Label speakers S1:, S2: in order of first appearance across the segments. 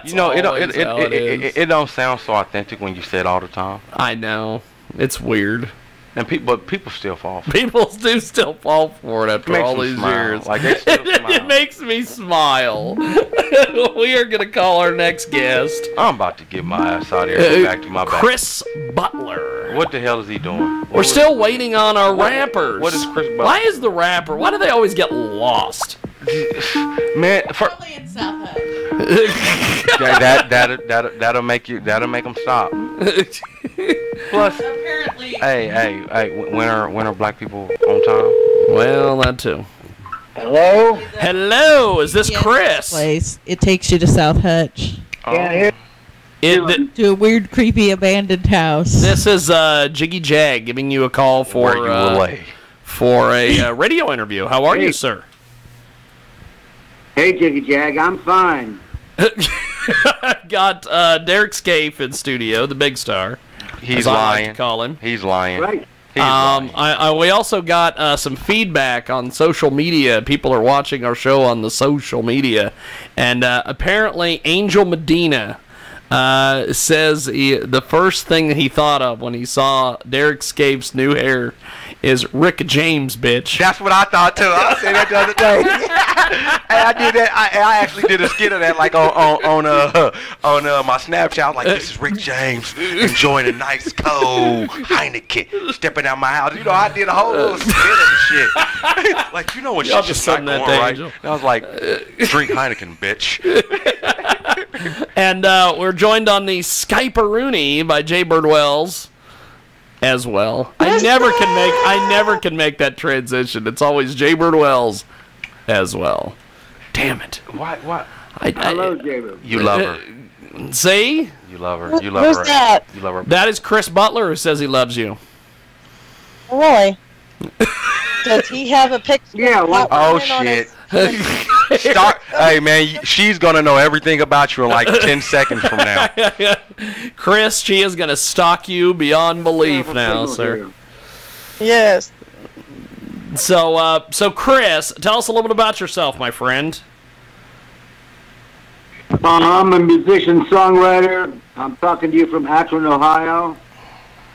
S1: You know, it don't sound so authentic when you say it all the time.
S2: I know. It's weird.
S1: And people still fall for it.
S2: People do still fall for it after all these years.
S1: Like, they still smile.
S2: It makes me smile. We are going to call our next guest.
S1: I'm about to get my ass out of here and go back to my back.
S2: Chris Butler.
S1: What the hell is he doing?
S2: We're still waiting on our rappers.
S1: What is Chris Butler?
S2: Why is the rapper? Why do they always get lost?
S1: Man,
S3: Probably in South Hutch.
S1: that'll make them stop. Plus,
S3: Apparently.
S1: hey, when are black people on time?
S2: Well, that too.
S4: Hello?
S2: Hello, is this Chris?
S5: Place. It takes you to South Hutch.
S4: Yeah,
S5: To a weird, creepy, abandoned house.
S2: This is Jiggy Jag giving you a call for a radio interview. How are you, sir?
S4: Hey, Jiggy Jag, I'm fine.
S2: I've got Derek Scaife in studio, the big star.
S1: He's
S2: lying. Like to call him.
S1: He's lying.
S4: Right.
S2: We also got some feedback on social media. People are watching our show on the social media, and apparently Angel Medina says the first thing that he thought of when he saw Derek Scaife's new hair is Rick James, bitch.
S1: That's what I thought too. I was saying that the other day. I did that. I actually did a skit of that, like on my Snapchat. I was like, this is Rick James enjoying a nice cold Heineken, stepping out my house. You know, I did a whole little skit of the shit. Like, you know when shit just not going right. And I was like, drink Heineken, bitch.
S2: And we're joined on the Skype-a-rooney by Jay Birdwells as well. I never can make that transition. It's always Jay Birdwells as well. Damn it.
S1: What?
S4: I love Jay Bird.
S1: You love her.
S2: See?
S1: You love her. You love
S5: Who's
S1: her.
S5: that?
S1: You love her.
S2: That is Chris Butler who says he loves you.
S5: Really? Does he have a picture?
S4: Yeah, well,
S1: Oh, shit. Hey, man, she's going to know everything about you in like 10 seconds from now.
S2: Chris, she is going to stalk you beyond belief now, sir.
S5: Yes.
S2: So Chris, tell us a little bit about yourself, my friend.
S4: I'm a musician, songwriter. I'm talking to you from Akron, Ohio.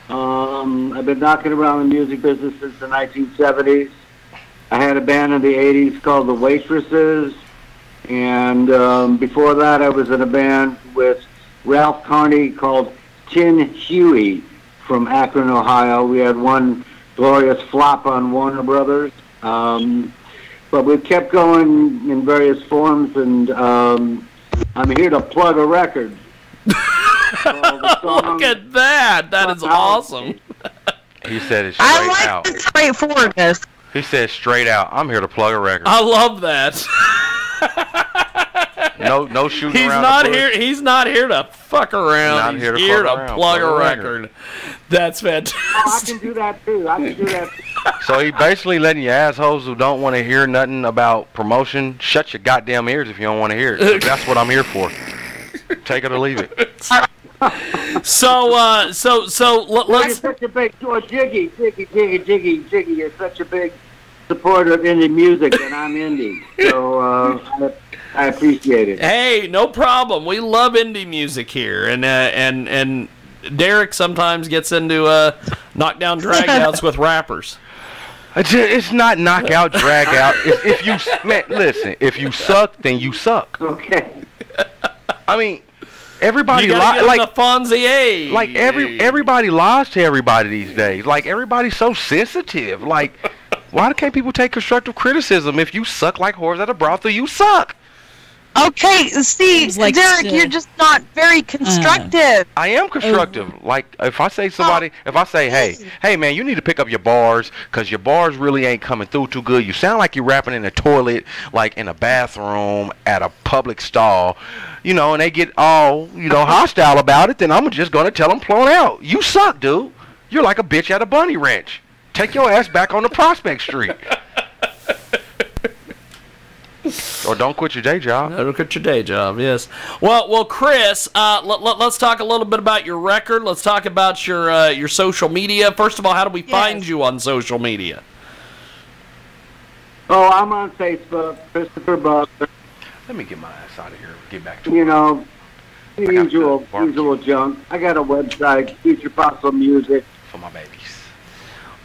S4: I've been knocking around the music business since the 1970s. I had a band in the 80s called The Waitresses, and before that I was in a band with Ralph Carney called Tin Huey from Akron, Ohio. We had one glorious flop on Warner Brothers, but we kept going in various forms, and I'm here to plug a record.
S2: Look at that! That is awesome.
S1: He said it straight out.
S5: The straightforwardness.
S1: He said straight out, I'm here to plug a record.
S2: I love that.
S1: No shooting around.
S2: He's not here to fuck around. He's here to plug a record. That's fantastic.
S4: I can do that too.
S1: So he basically letting you assholes who don't want to hear nothing about promotion shut your goddamn ears if you don't want to hear it. That's what I'm here for. Take it or leave it.
S2: So let's.
S4: You're such a big Jiggy. You're such a big supporter of indie music, and I'm indie, so I appreciate it.
S2: Hey, no problem. We love indie music here, and Derek sometimes gets into knockdown drag-outs with rappers.
S1: It's not knockout, drag out. If you listen, if you suck, then you suck.
S4: Okay.
S1: I mean, everybody
S2: like the Fonzie.
S1: Like everybody lies to everybody these days. Like everybody's so sensitive. Like, why can't people take constructive criticism? If you suck like whores at a brothel, you suck.
S5: Okay, see,
S3: like
S5: Derek, you're just not very constructive.
S1: I am constructive. Like, if I say hey man, you need to pick up your bars, because your bars really ain't coming through too good. You sound like you're rapping in a toilet, like in a bathroom, at a public stall, you know, and they get all, hostile about it, then I'm just going to tell them plumb out. You suck, dude. You're like a bitch at a bunny ranch. Take your ass back on the Prospect Street. Or don't quit your day job.
S2: Don't quit your day job, yes. Well, Chris, let's talk a little bit about your record. Let's talk about your social media. First of all, how do we find you on social media?
S4: Oh, I'm on Facebook, Christopher Butler.
S1: Let me get my ass out of here. Get back to
S4: You
S1: work.
S4: know, the
S1: I got
S4: usual,
S1: the barbecue.
S4: usual junk. I got a website, Future Fossil Music.
S1: For my babies.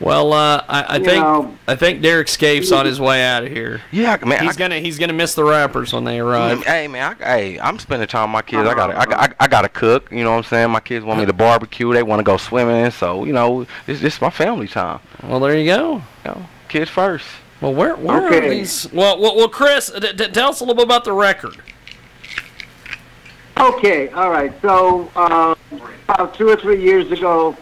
S2: Well, I
S4: You
S2: think
S4: know,
S2: Derek Scapes on his way out of here.
S1: Yeah, man.
S2: He's gonna miss the rappers when they arrive.
S1: Hey man, I'm spending time with my kids. I gotta cook. You know what I'm saying? My kids want me to barbecue. They want to go swimming. So you know, it's my family time.
S2: Well, there you go.
S1: You know, kids first.
S2: Well, where are
S4: Okay.
S2: these? Well, Chris, tell us a little bit about the record.
S4: okay, all right. So about 2 or 3 years ago,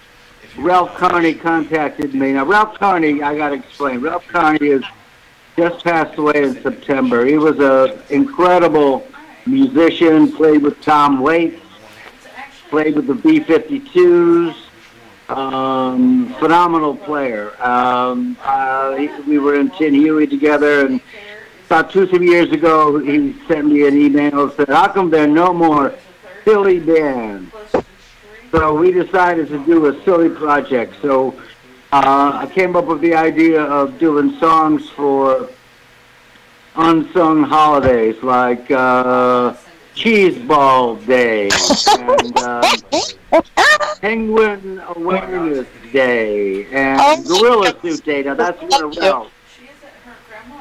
S4: Ralph Carney contacted me. Now, Ralph Carney, I got to explain. Ralph Carney has just passed away in September. He was an incredible musician, played with Tom Waits, played with the B-52s, phenomenal player. We were in Tin Huey together, and about 2 or 3 years ago, he sent me an email and said, how come there are no more Philly bands? So we decided to do a silly project. So I came up with the idea of doing songs for unsung holidays like Cheese Ball Day and Penguin Awareness Day and Gorilla Suit Day. Now that's one of Ralph's.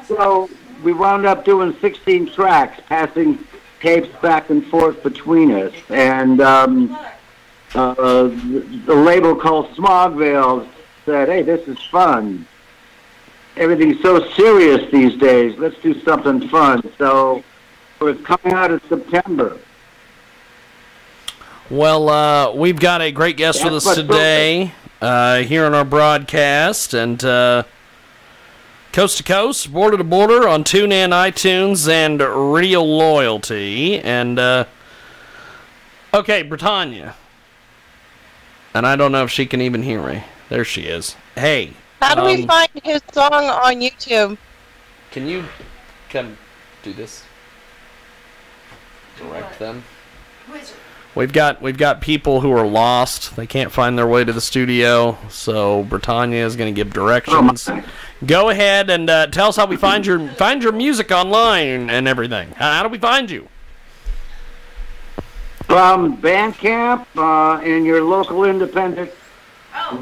S4: So we wound up doing 16 tracks, passing tapes back and forth between us. And the label called Smogville said, hey, this is fun. Everything's so serious these days. Let's do something fun. So it's coming out in September.
S2: Well, we've got a great guest with us today here on our broadcast, and coast to coast, border to border on TuneIn, iTunes, and Radio Loyalty. And okay, Britannia. And I don't know if she can even hear me. There she is. Hey.
S6: How do we find his song on YouTube?
S2: Can you come do this? Direct them. We've got people who are lost. They can't find their way to the studio, so Britannia is going to give directions. Go ahead and tell us how we find your music online and everything. How do we find you?
S4: Bandcamp, in your local independent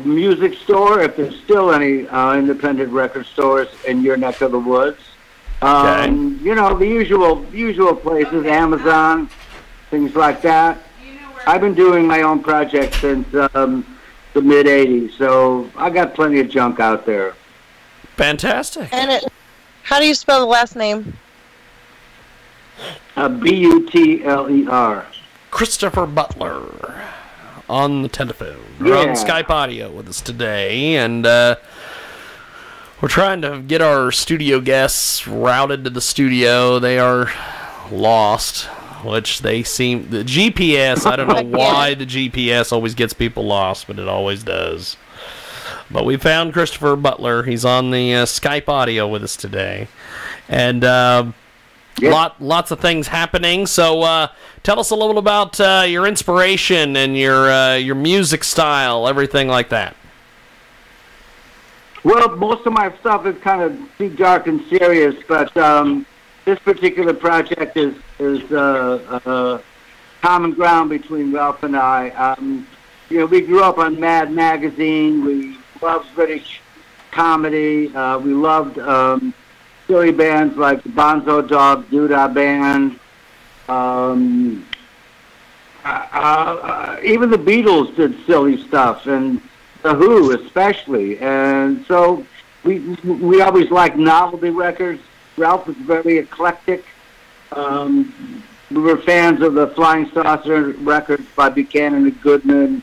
S4: music store, if there's still any independent record stores in your neck of the woods.
S2: Okay.
S4: You know, the usual places, Amazon, things like that. I've been doing my own project since the mid-'80s, so I got plenty of junk out there.
S2: Fantastic.
S6: And how do you spell the last name?
S4: Butler.
S2: Christopher Butler on the telephone. We're on Skype audio with us today, and we're trying to get our studio guests routed to the studio. They are lost, which they seem... The GPS, I don't know why the GPS always gets people lost, but it always does. But we found Christopher Butler. He's on the Skype audio with us today. And lots of things happening. So tell us a little about your inspiration and your music style, everything like that.
S4: Well, most of my stuff is kind of too dark and serious, but this particular project is common ground between Ralph and I. You know, we grew up on Mad Magazine. We loved British comedy. We loved silly bands like the Bonzo Dog Doodah Band. Even the Beatles did silly stuff, and The Who especially. And so we always liked novelty records. Ralph was very eclectic. We were fans of the Flying Saucer records by Buchanan and Goodman,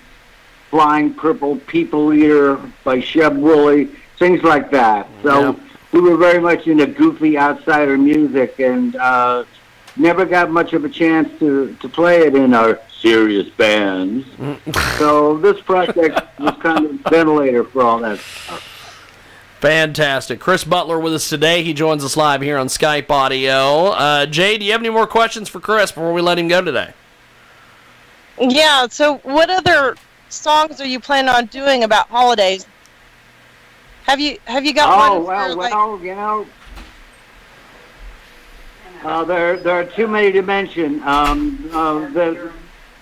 S4: Flying Purple People Eater by Sheb Woolley, things like that. So we were very much into goofy outsider music, and never got much of a chance to play it in our serious bands. So this project was kind of a ventilator for all that stuff.
S2: Fantastic. Chris Butler with us today. He joins us live here on Skype audio. Jay, do you have any more questions for Chris before we let him go today?
S6: Yeah, so what other songs are you planning on doing about holidays? Have you got one?
S4: Well, you know, There are too many to mention.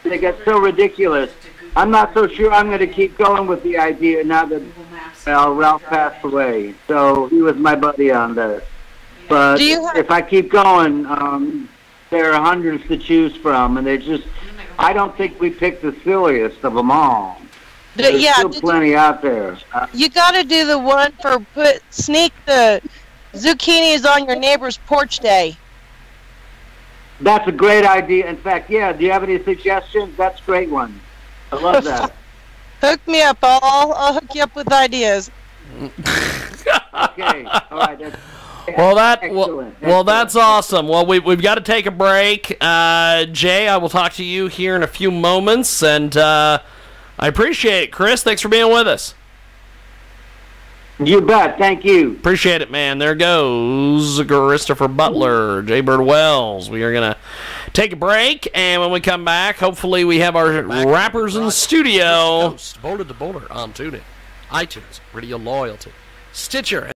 S4: They get so ridiculous. I'm not so sure I'm going to keep going with the idea now that Ralph passed away. So he was my buddy on this. But if I keep going, there are hundreds to choose from, and I don't think we picked the silliest of them all. There's still plenty out there.
S6: You got to do the one for sneak the zucchinis on your neighbor's porch day.
S4: That's a great idea. In fact, do you have any suggestions? That's a great one. I love that.
S6: Hook me up. I'll hook you up with ideas.
S4: Okay. All right.
S2: Well, that's awesome. Well, we've got to take a break. Jay, I will talk to you here in a few moments, and I appreciate it. Chris, thanks for being with us.
S4: You bet. Thank you.
S2: Appreciate it, man. There goes Christopher Butler, Jay Bird Wells. We are going to take a break, and when we come back, hopefully we have our rappers in the studio.
S7: Boulder to Boulder on TuneIn, iTunes, Radio Loyalty, Stitcher.